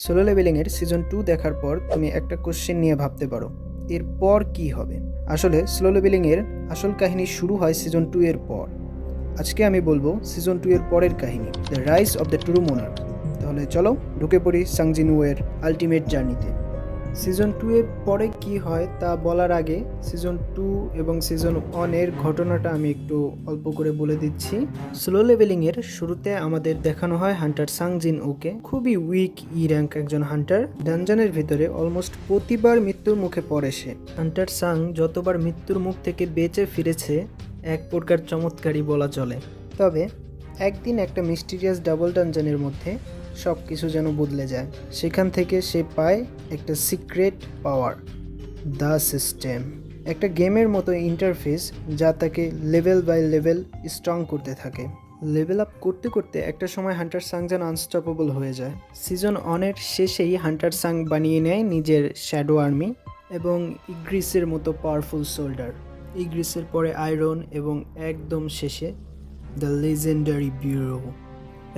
Solo লেভেলিংয়ের season 2 দেখার পর তুমি একটা কোশ্চেন নিয়ে ভাবতে পারো, এরপর কি হবে। আসলে সোলো লেভেলিংয়ের আসল কাহিনী শুরু হয় সিজন 2 এর পর। আজকে আমি বলবো সিজন 2 এর পরের কাহিনী, the rise of the true Monarch. তাহলে চলো ঢুকে পড়ি সাং জিন ওয়ের আলটিমেট জার্নিতে। সিজন 2 এর পরে কি হয় তা বলার আগে সিজন 2 এবং সিজন 1 এর ঘটনাটা আমি একটু অল্প করে বলে দিচ্ছি। স্লো লেভেলিংয়ের শুরুতে আমাদের দেখানো হয় হান্টার সাং জিন ওকে, খুবই উইক র্যাঙ্ক একজন হান্টার। ডানজানের ভিতরে অলমোস্ট প্রতিবার মৃত্যুর মুখে পড়ে সে। হান্টার সাং যতবার মৃত্যুর মুখ থেকে বেঁচে ফিরেছে এক প্রকার চমৎকারই বলা চলে। তবে একদিন একটা মিস্টিরিয়াস ডাবল ডানজানের মধ্যে সব কিছু যেন বদলে যায়। সেখান থেকে সে পায় একটা সিক্রেট পাওয়ার, দ্য সিস্টেম, একটা গেমের মতো ইন্টারফেস যা তাকে লেভেল বাই লেভেল স্ট্রং করতে থাকে। লেভেল আপ করতে করতে একটা সময় হান্টার সাং যেন আনস্টপেবল হয়ে যায়। সিজন 1 এর শেষেই হান্টার সাং বানিয়ে নেয় নিজের শ্যাডো আর্মি এবং ইগ্রিসের মতো পাওয়ারফুল সোল্ডার। ইগ্রিসের পরে আয়রন এবং একদম শেষে দ্য লেজেন্ডারি ব্যুরো।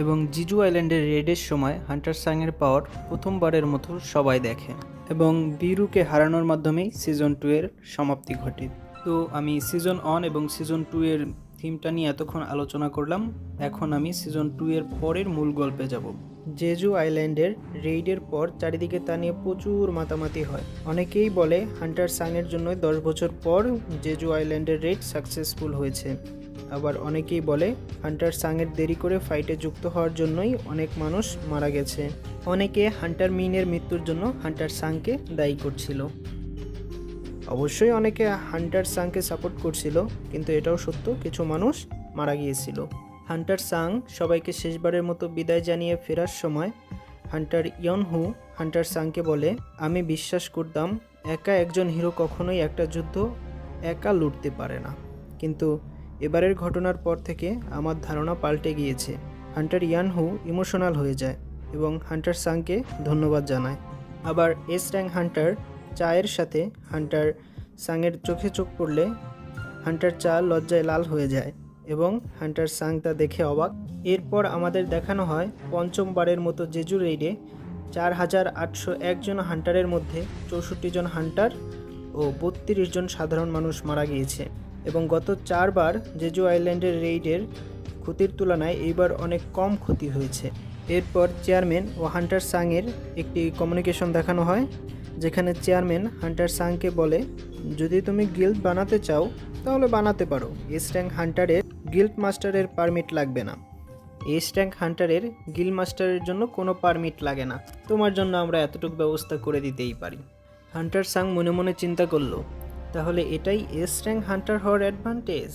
এবং জিজু আইল্যান্ডের রেডের সময় হান্টার সাংয়ের পাওয়ার প্রথমবারের মতো সবাই দেখে এবং বিরুকে হারানোর মাধ্যমেই সিজন 2 এর সমাপ্তি ঘটে। তো আমি সিজন 1 এবং সিজন 2 এর থিমটা নিয়ে এতক্ষণ আলোচনা করলাম। এখন আমি সিজন 2 এর পরের মূল গল্পে যাব। জেজু আইল্যান্ডের রেইডের পর চারিদিকে তা নিয়ে প্রচুর মাতামাতি হয়। অনেকেই বলে হান্টার সাংয়ের জন্য 10 বছর পর জেজু আইল্যান্ডের রেইড সাকসেসফুল হয়েছে। আবার অনেকেই বলে হান্টার সাংয়ের দেরি করে ফাইটে যুক্ত হওয়ার জন্যই অনেক মানুষ মারা গেছে। অনেকে হান্টার মিনের মৃত্যুর জন্য হান্টার সাংকে দায়ী করছিল। অবশ্যই অনেকে হান্টার সাংকে সাপোর্ট করছিল, কিন্তু এটাও সত্য কিছু মানুষ মারা গিয়েছিল। হান্টার সাং সবাইকে শেষবারের মতো বিদায় জানিয়ে ফেরার সময় হান্টার ইয়নহু হান্টার সাংকে বলে, আমি বিশ্বাস করতাম একা একজন হিরো কখনোই একটা যুদ্ধ একা লড়তে পারে না, কিন্তু এবারের ঘটনার পর থেকে আমার ধারণা পাল্টে গিয়েছে। হান্টার ইয়ানহু ইমোশনাল হয়ে যায় এবং হান্টার সাংকে ধন্যবাদ জানায়। আবার এস র্যাঙ্ক হান্টার চায়ের সাথে হান্টার সাংয়ের চোখে চোখ পড়লে হান্টার চা লজ্জায় লাল হয়ে যায় এবং হান্টার সাং তা দেখে অবাক। এরপর আমাদের দেখানো হয় পঞ্চমবারের মতো জেজু রেইডে 4801 জন হান্টারের মধ্যে 64 জন হান্টার ও 32 জন সাধারণ মানুষ মারা গিয়েছে এবং গত 4 বার জেজু আইল্যান্ডের রেইডের ক্ষতির তুলনায় এইবার অনেক কম ক্ষতি হয়েছে। এরপর চেয়ারম্যান ও হান্টার সাংয়ের একটি কমিউনিকেশন দেখানো হয়, যেখানে চেয়ারম্যান হান্টার সাংকে বলে, যদি তুমি গিল্ড বানাতে চাও তাহলে বানাতে পারো, এস র্যাঙ্ক হান্টারের গিল্ড মাস্টারের পারমিট লাগবে না। এস র্যাঙ্ক হান্টারের গিল্ড মাস্টারের জন্য কোনো পারমিট লাগে না, তোমার জন্য আমরা এতটুকু ব্যবস্থা করে দিতেই পারি। হান্টার সাং মনে মনে চিন্তা করলো, তাহলে এটাই এস র্যাঙ্ক হান্টার হওয়ার অ্যাডভান্টেজ।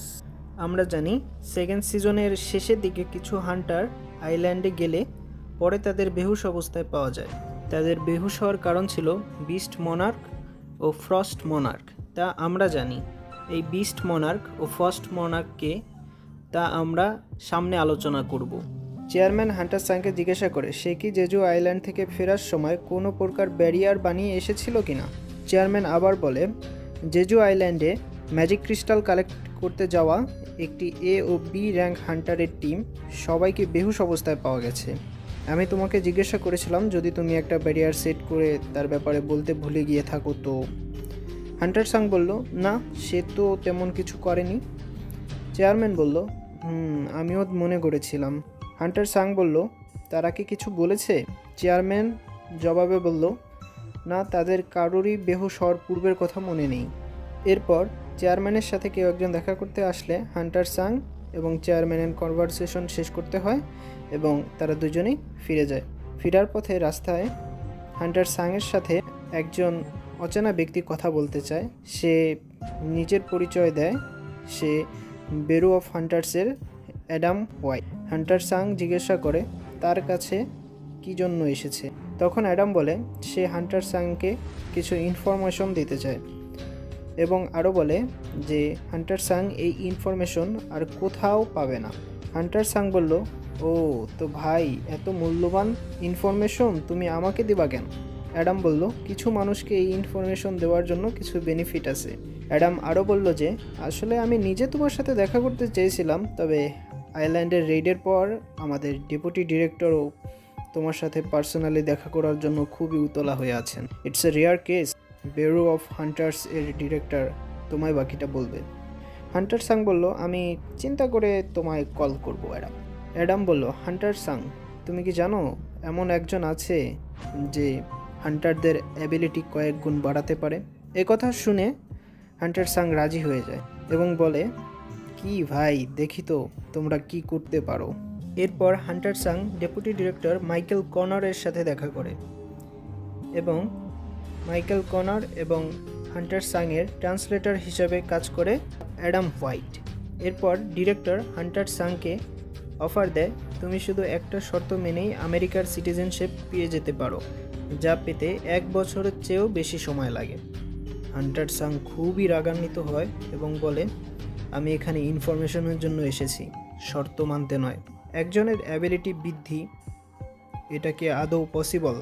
আমরা জানি সেকেন্ড সিজনের শেষের দিকে কিছু হান্টার আইল্যান্ডে গেলে পরে তাদের বেহুশ অবস্থায় পাওয়া যায়। তাদের বেহুশ হওয়ার কারণ ছিল বিস্ট মনার্ক ও ফ্রস্ট মনার্ক। তা আমরা জানি এই বিস্ট মনার্ক ও ফ্রস্ট মনার্ককে তা আমরা সামনে আলোচনা করব। চেয়ারম্যান হান্টার সাংকে জিজ্ঞাসা করে সে কি জেজু আইল্যান্ড থেকে ফেরার সময় কোনো প্রকার ব্যারিয়ার বানিয়ে এসেছিল কিনা। চেয়ারম্যান আবার বলে, জেজু আইল্যান্ডে ম্যাজিক ক্রিস্টাল কালেক্ট করতে যাওয়া একটি এ ও বি র্যাঙ্ক হান্টারের টিম সবাইকে বেহুশ অবস্থায় পাওয়া গেছে। আমি তোমাকে জিজ্ঞাসা করেছিলাম যদি তুমি একটা ব্যারিয়ার সেট করে তার ব্যাপারে বলতে ভুলে গিয়ে থাকো তো। হান্টার সাং বলল, না সে তো তেমন কিছু করেনি। চেয়ারম্যান বলল, আমিও মনে করেছিলাম। হান্টার সাং বলল, তারা কি কিছু বলেছে? চেয়ারম্যান জবাবে বলল, না তাদের কারোরই বেহুশ হওয়ার পূর্বের কথা মনে নেই। এরপর চেয়ারম্যানের সাথে কেউ একজন দেখা করতে আসলে হান্টার সাং এবং চেয়ারম্যানের কনভারসেশন শেষ করতে হয় এবং তারা দুজনেই ফিরে যায়। ফেরার পথে রাস্তায় হান্টার সাংয়ের সাথে একজন অচেনা ব্যক্তি কথা বলতে চায়। সে নিজের পরিচয় দেয়, সে ব্যুরো অফ হান্টার্সের অ্যাডাম হোয়াইট। হান্টার সাং জিজ্ঞাসা করে তার কাছে কী জন্য এসেছে। তখন অ্যাডাম বলে সে হান্টার সাংকে কিছু ইনফরমেশন দিতে চায় এবং আরও বলে যে হান্টার সাং এই ইনফরমেশন আর কোথাও পাবে না। হান্টার সাং বলল, ও তো ভাই, এত মূল্যবান ইনফরমেশন তুমি আমাকে দিবা কেন? অ্যাডাম বলল, কিছু মানুষকে এই ইনফরমেশন দেওয়ার জন্য কিছু বেনিফিট আছে। অ্যাডাম আরও বলল যে আসলে আমি নিজে তোমার সাথে দেখা করতে চেয়েছিলাম, তবে আইল্যান্ডের রেইডের পর আমাদের ডেপুটি ডিরেক্টরও তোমার সাথে পার্সোনালি দেখা করার জন্য খুবই উতলা হয়ে আছেন। It's a rare case. Bureau of hunters এর ডিরেক্টর তোমায় বাকিটা বলবে। হান্টার সাং বলল, আমি চিন্তা করে তোমায় কল করব। অ্যাডাম বলল, হান্টার সাং, তুমি কি জানো এমন একজন আছে যে হান্টারদের অ্যাবিলিটি কয়েক গুণ বাড়াতে পারে? এ কথা শুনে হান্টার সাং রাজি হয়ে যায় এবং বলে, কি ভাই, দেখি তো তোমরা কি করতে পারো। এরপর হান্টার সাং ডেপুটি ডিরেক্টর মাইকেল কনরের সাথে দেখা করে এবং মাইকেল কনর এবং হান্টার সাংয়ের ট্রান্সলেটর হিসাবে কাজ করে অ্যাডাম হোয়াইট। এরপর ডিরেক্টর হান্টার সাংকে অফার দেয়, তুমি শুধু একটা শর্ত মেনেই আমেরিকার সিটিজেনশিপ পেয়ে যেতে পারো, যা পেতে 1 বছরের চেয়েও বেশি সময় লাগে। হান্টার সাং খুবই রাগান্বিত হয় এবং বলে, আমি এখানে ইনফরমেশনের জন্য এসেছি, শর্ত মানতে নয়। একজনের অ্যাবিলিটি বৃদ্ধি, এটা কি আদৌ পসিবল?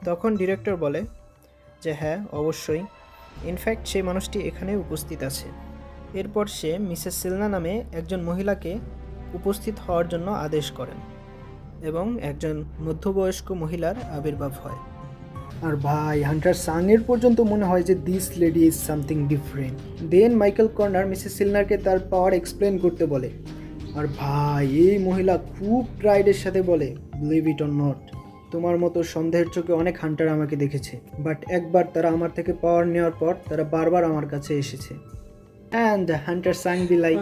তখন ডিরেক্টর বলে যে হ্যাঁ, অবশ্যই, ইনফ্যাক্ট সেই মানুষটি এখানে উপস্থিত আছে। এরপর সে মিসেস সিলনা নামে একজন মহিলাকে উপস্থিত হওয়ার জন্য আদেশ করেন এবং একজন মধ্যবয়স্ক মহিলার আবির্ভাব হয়। আর ভাই, হান্টার সাংয়ের পর্যন্ত মনে হয় যে this lady is something different. Then Michael Connor Mrs সিলনারকে তার পাওয়ার এক্সপ্লেন করতে বলে। আর ভাই, এই মহিলা খুব প্রাইডের সাথে বলে, বিলিভ ইট অর নট, তোমার মতো সন্দেহের চোখে অনেক হান্টার আমাকে দেখেছে, বাট একবার তারা আমার থেকে পাওয়ার নেওয়ার পর তারা বারবার আমার কাছে এসেছে। And hunter Sung be like,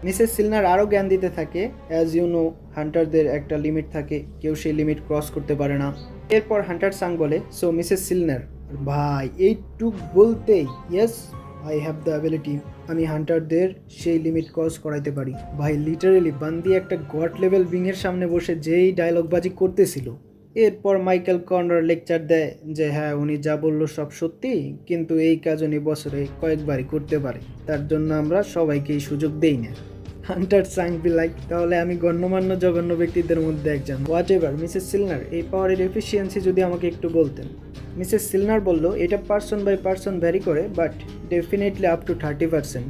Mrs Selner আরও জ্ঞান দিতে থাকে, অ্যাজ ইউ নো, হান্টারদের একটা লিমিট থাকে, কেউ সেই লিমিট ক্রস করতে পারে না। এরপর হান্টার সাং বলে, সো মিসেস সিলনার, ভাই এইটুক বলতেই, yes I have the ability, আমি হান্টারদের সেই লিমিট ক্রস করাইতে পারি। ভাই লিটারেলি বান্দি একটা গড লেভেল বিংয়ের সামনে বসে যেই ডায়লগবাজি করতেছিল। এরপর মাইকেল কর্নার লেকচার দেয় যে হ্যাঁ, উনি যা বলল সব সত্যি, কিন্তু এই কাজ উনি বছরে কয়েকবারই করতে পারে, তার জন্য আমরা সবাইকে এই সুযোগ দেই না। হান্টার সাং বি লাইক, তাহলে আমি গণ্যমান্য জঘন্য ব্যক্তিদের মধ্যে একজন। হোয়াট এভার মিসেস সিলনার, এই পাওয়ারের এফিসিয়েন্সি যদি আমাকে একটু বলতেন। মিসেস সিলনার বলল, এটা পার্সন বাই পার্সন ভ্যারি করে, বাট ডেফিনেটলি আপ টু 30%।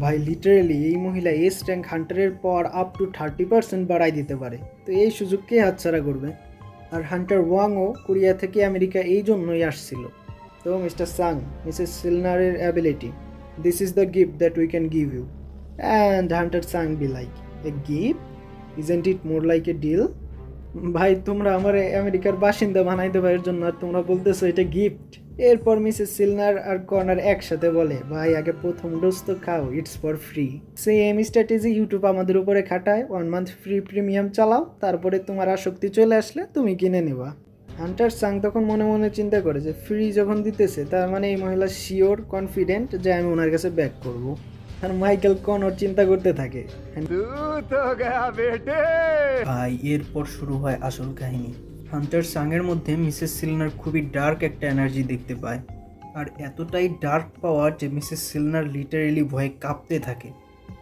ভাই লিটারেলি এই মহিলা এস র্যাঙ্ক হান্টারের পাওয়ার আপ টু 30% বাড়াই দিতে পারে, তো এই সুযোগ কে হাতছাড়া করবে? আর হান্টার ওয়াংও কোরিয়া থেকে আমেরিকা এই জন্যই আসছিল। তো মিস্টার সাং, মিসেস সিলনারের ability, this is the gift that we can give you. And hunter Sung be like, a gift? Isn't it more like a deal? ভাই, তোমরা আমার আমেরিকার বাসিন্দা বানাই দেবার জন্য আর তোমরা বলতেছো এটা গিফট? এরপর মিসেস সিলনার আর কর্নার একসাথে বলে, ভাই আগে প্রথম ডোজ তো খাও, it's for free. Same strategy YouTube আমাদের উপরে খাটায়, 1 মান্থ ফ্রি প্রিমিয়াম চালাও, তারপরে তোমার আসক্তি চলে আসলে তুমি কিনে নেবা। হান্টার সাং তখন মনে মনে চিন্তা করে যে ফ্রি যখন দিতেছে, তার মানে এই মহিলা শিওর কনফিডেন্ট যে আমি ওনার কাছে ব্যাক করব। আর মাইকেল কনর চিন্তা করতে থাকে, ভাই এরপর শুরু হয় আসল কাহিনী। হান্টার সাংয়ের মধ্যে মিসেস সিলনার খুবই ডার্ক একটা এনার্জি দেখতে পায়, আর এতটাই ডার্ক পাওয়ার যে মিসেস সিলনার লিটারেলি ভয়ে কাঁপতে থাকে।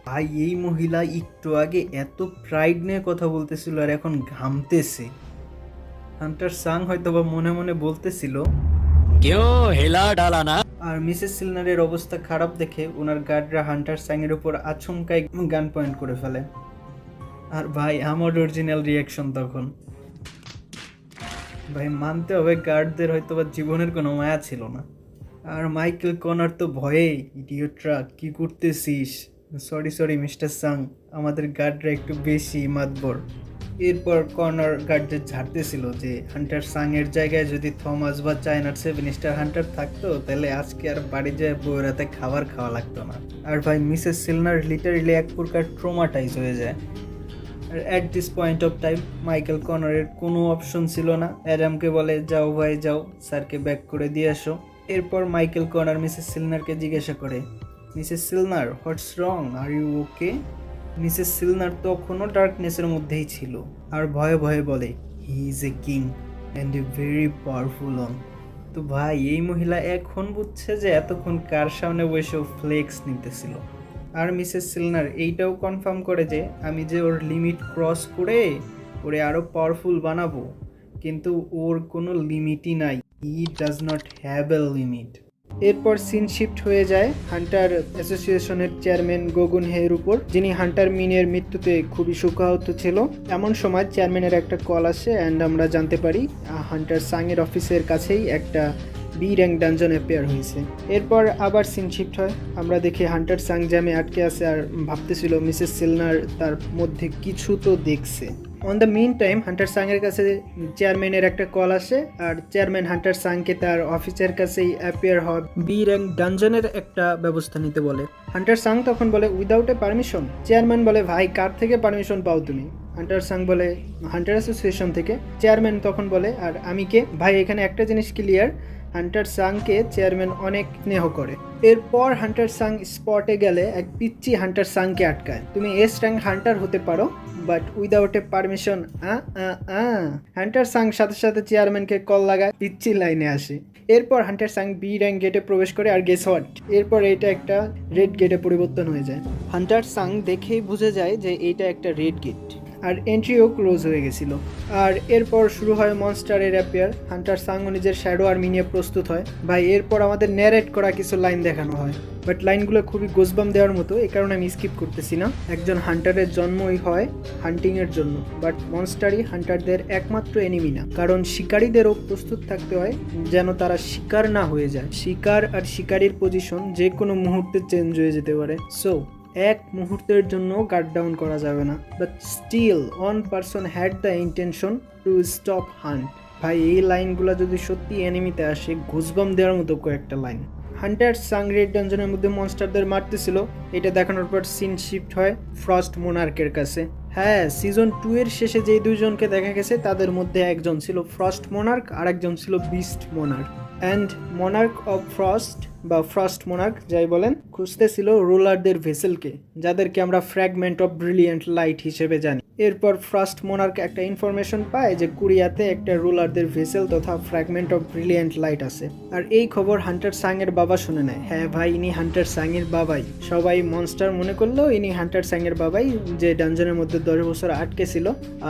ভাই এই মহিলা একটু আগে এত প্রাইড নিয়ে কথা বলতেছিল আর এখন ঘামতেছে। হান্টার সাং হয়তো বা মনে মনে বলতেছিল, কেউ হেলা ডালা না। আর মিসেস সিলনারের অবস্থা খারাপ দেখে ওনার গার্ডরা হান্টার সাংয়ের উপর আচমকাই গান পয়েন্ট করে ফেলে। আর ভাই আমার অরিজিনাল রিয়াকশন তখন, ভাই মানতে হবে গার্ডদের হয়তো বা জীবনের কোনো মায়া ছিল না। আর মাইকেল কনার তো ভয়ে, ইডিয়টরা কি করতেছিস, সরি মিস্টার সাং, আমাদের গার্ডরা একটু বেশি মাতবর। এরপর কর্নার গার্ডদের ঝাড়তেছিল যে হান্টার সাংয়ের জায়গায় যদি থমাস বা চায়নার 7 স্টার হান্টার থাকতো, তাহলে আজকে আর বাড়ি যায় বউয়ের রাতে খাবার খাওয়া লাগতো না। আর ভাই মিসেস সিলনার লিটারেলি এক প্রকার ট্রমাটাইজ হয়ে যায়। আর at this point of time Michael কনরের কোনো অপশন ছিল না। অ্যাডামকে বলে, যাও ভাই যাও, স্যারকে ব্যাক করে দিয়ে আসো। এরপর মাইকেল কর্নার মিসেস সিলনারকে জিজ্ঞাসা করে, Mrs Selner, what's wrong, are you okay? Mrs Selner তখনও ডার্কনেসের মধ্যেই ছিল আর ভয়ে ভয়ে বলে, he is a king and a very powerful one. তো ভাই এই মহিলা এখন বুঝছে যে এতক্ষণ কার সামনে বসেও ফ্লেক্স নিতেছিল। আর মিসেস সিলনার এইটাও কনফার্ম করে যে আমি যে ওর লিমিট ক্রস করে ওরে আরও পাওয়ারফুল বানাবো, কিন্তু ওর কোনো লিমিটই নাই, he does not have a limit. এরপর সিন শিফট হয়ে যায় হান্টার অ্যাসোসিয়েশনের চেয়ারম্যান গোগুন হের উপর, যিনি হান্টার মিনের মৃত্যুতে খুবই শোকাহত ছিল। এমন সময় চেয়ারম্যানের একটা কল আসে অ্যান্ড আমরা জানতে পারি হান্টার সাংয়ের অফিসের কাছেই একটা বি র্যাঙ্ক ডানজন অ্যাপিয়ার হয়েছে। এরপর আবার সিন শিফট হয়, আমরা দেখি হান্টার সাং জ্যামে আটকে আছে আর ভাবতেছিল মিসেস সিলনার তার মধ্যে কিছু তো দেখছে। On the mean time hunter সাংয়ের কাছে চেয়ারম্যানের একটা কল আসে আর চেয়ারম্যান হান্টার সাংকে তার অফিসের কাছেই অ্যাপিয়ার হওয়া বি র্যাঙ্ক ডানজনের একটা ব্যবস্থা নিতে বলে। হান্টার সাং তখন বলে উইদাউট এ পারমিশন। চেয়ারম্যান বলে ভাই কার থেকে পারমিশন পাও তুমি? হান্টার সাং বলে হান্টার অ্যাসোসিয়েশন থেকে। চেয়ারম্যান তখন বলে আর আমি কে? ভাই এখানে একটা জিনিস ক্লিয়ার, হান্টার সাংকে চেয়ারম্যান অনেক স্নেহ করে। এরপর হান্টার সাং স্পটে গেলে এক পিচ্চি হান্টার সাংকে আটকায়, তুমি এস র্যাঙ্ক হান্টার হতে পারো but without a permission. Hunter Sung সাথে সাথে চেয়ারম্যানকে কল লাগায়, পিচ্চি লাইনে আসে। এরপর হান্টার সাং বি র্যাঙ্ক গেটে প্রবেশ করে আর গেস হোয়াট, এরপর এটা একটা রেড গেটে পরিবর্তন হয়ে যায়। হান্টার সাং দেখেই বুঝে যায় যে এইটা একটা রেড গেট আর এন্ট্রিও ক্লোজ হয়ে গেছিল। আর এরপর শুরু হয় মনস্টারের অ্যাপিয়ার। হান্টার সাংও নিজের শ্যাডো আর্মি নিয়ে প্রস্তুত হয়। ভাই এরপর আমাদের ন্যারেট করা কিছু লাইন দেখানো হয়, বাট লাইনগুলো খুবই গোজবাম দেওয়ার মতো, এই কারণে আমি স্কিপ করতেছি না। একজন হান্টারের জন্মই হয় হান্টিংয়ের জন্য, বাট মনস্টারই হান্টারদের একমাত্র এনিমি না, কারণ শিকারীদেরও প্রস্তুত থাকতে হয় যেন তারা শিকার না হয়ে যায়। শিকার আর শিকারীর পজিশন যে কোনো মুহূর্তে চেঞ্জ হয়ে যেতে পারে, সো এক মুহূর্তের জন্য গার্ড ডাউন করা যাবে না। But still one person had the intention to stop hunt. ভাই এই লাইনগুলো যদি সত্যি এনিমিতে আসে, গুজবাম দেওয়ার মতো কয়েকটা লাইন। হান্টার সাং রেড ডানজনের মধ্যে মনস্টারদের মারতেছিল, এটা দেখানোর পর সিন শিফট হয় ফ্রস্ট মোনার্কের কাছে। হ্যাঁ, সিজন 2 এর শেষে যে দুইজনকে দেখা গেছে তাদের মধ্যে একজন ছিল ফ্রস্ট মোনার্ক আর একজন ছিল beast Monarch. And Monarch of frost বা ফ্রস্ট মোনার্ক যাই বলেন, খুঁজতেছিল রুলারদের ভেসেলকে, যাদেরকে আমরা ফ্র্যাগমেন্ট অফ ব্রিলিয়েন্ট লাইট হিসেবে জানি। এরপর ফ্রস্ট মোনার্ক একটা ইনফরমেশন পায় যে কোরিয়াতে একটা রুলারদের ভেসেল তথা ফ্র্যাগমেন্ট অফ ব্রিলিয়েন্ট লাইট আছে। আর এই খবর হান্টার সাংয়ের বাবা শুনে নেয়। হ্যাঁ ভাই, ইনি হান্টার সাংয়ের বাবাই। সবাই মনস্টার মনে করলেও ইনি হান্টার সাংয়ের বাবাই, যে ডানজনের মধ্যে 10 বছর আটকে ছিল,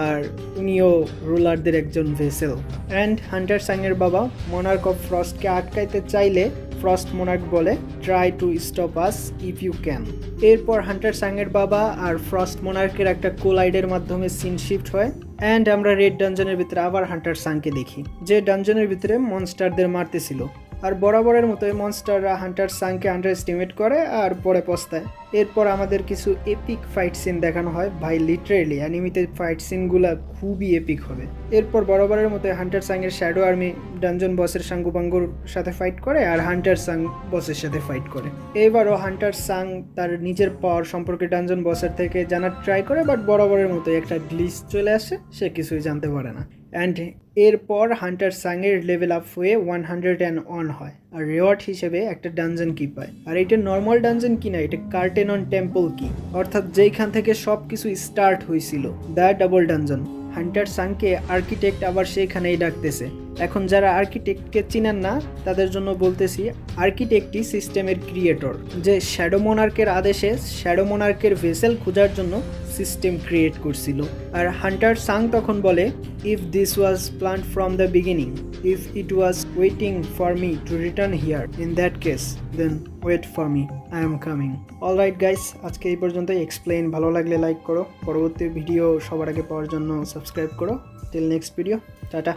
আর উনিও রুলারদের একজন ভেসেল। অ্যান্ড হান্টার সাংয়ের বাবা মোনার্ক অফ ফ্রস্টকে আটকাইতে চাইলে ফ্রস্ট মোনার্ক বলে try to stop us if you can. এরপর হান্টার সাংয়ের বাবা আর ফ্রস্ট মোনার্কের একটা কোলাইডের মাধ্যমে সিন শিফট হয় অ্যান্ড আমরা রেড ডানজনের ভিতরে আবার হান্টার সাংকে দেখি, যে ডানজনের ভিতরে মনস্টারদের মারতেছিল। আর বরাবরের মতোই মনস্টাররা হান্টার সাংকে আন্ডার এস্টিমেট করে আর পরে পস্তায়। এরপর আমাদের কিছু এপিক ফাইট সিন দেখানো হয়। ভাই লিটারেলি অ্যানিমিতে ফাইট সিনগুলা খুবই এপিক হবে। এরপর বরাবরের মতো হান্টার সাংয়ের শ্যাডো আর্মি ডানজন বসের সাঙ্গুপাঙ্গুর সাথে ফাইট করে আর হান্টার সাং বসের সাথে ফাইট করে। এবারও হান্টার সাং তার নিজের পাওয়ার সম্পর্কে ডানজন বসের থেকে জানার ট্রাই করে, বাট বরাবরের মতো একটা গ্লিচ চলে আসে, সে কিছুই জানতে পারে না। অ্যান্ড এরপর হান্টার সাংয়ের লেভেল আপ হয়ে 101 হয় আর রিওয়ার্ড হিসেবে একটা ডানজন কি পায়। আর এটা নর্মাল ডানজন কি না, এটা কার্টেনন টেম্পল কি, অর্থাৎ যেইখান থেকে সব কিছু স্টার্ট হয়েছিল, দ্য ডাবল ডানজন। হান্টার সাংকে আর্কিটেক্ট আবার সেইখানেই ডাকতেছে। এখন যারা আর্কিটেক্টকে চিনেন না তাদের জন্য বলতেছি, আর্কিটেক্টই সিস্টেমের ক্রিয়েটর, যে শ্যাডো মোনার্কের আদেশে শ্যাডো মোনার্কের ভেসেল খোঁজার জন্য সিস্টেম ক্রিয়েট করছিল। আর হান্টার সাং তখন বলে, if this was planned from the beginning, if it was waiting for me to return here, in that case then wait for me, I am coming. Alright guys, আজকে এই পর্যন্তই। Explain ভালো লাগলে like করো, পরবর্তী video সবার আগে পাওয়ার জন্য সাবস্ক্রাইব করো। Till next video, tata.